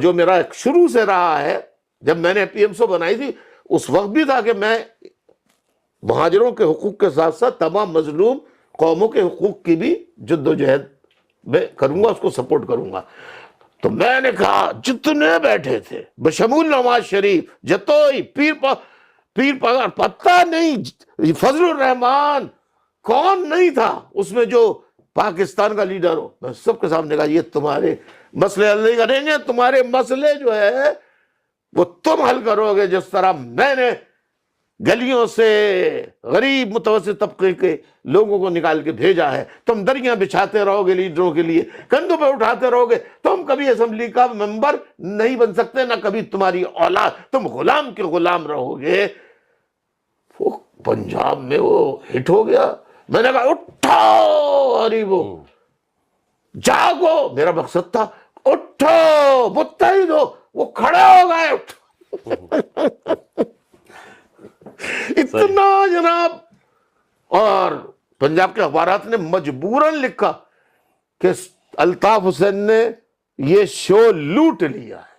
جو میرا ایک شروع سے رہا ہے، جب میں نے پی ایم سو بنائی تھی اس وقت بھی تھا کہ میں مہاجروں کے حقوق کے ساتھ ساتھ تمام مظلوم قوموں کے حقوق کی بھی جد و جہد میں کروں گا، اس کو سپورٹ کروں گا. تو میں نے کہا جتنے بیٹھے تھے بشمول نواز شریف، جتوئی، پیر پگار، پتہ نہیں فضل الرحمان کون نہیں تھا اس میں جو پاکستان کا لیڈر ہو، میں سب کے سامنے کہا یہ تمہارے مسئلے حل نہیں کریں گے، تمہارے مسئلے جو ہے وہ تم حل کرو گے جس طرح میں نے گلیوں سے غریب متوسط طبقے کے لوگوں کو نکال کے بھیجا ہے. تم دریاں بچھاتے رہو گے لیڈروں کے لیے، کندھوں پہ اٹھاتے رہو گے، تم کبھی اسمبلی کا ممبر نہیں بن سکتے، نہ کبھی تمہاری اولاد، تم غلام کے غلام رہو گے. وہ پنجاب میں وہ ہٹ ہو گیا. میں نے کہا اٹھو غریبو، جاگو، میرا مقصد تھا اٹھو متحد ہو. وہ کھڑے ہو گئے اتنا جناب. اور پنجاب کے اخبارات نے مجبوراً لکھا کہ الطاف حسین نے یہ شو لوٹ لیا ہے.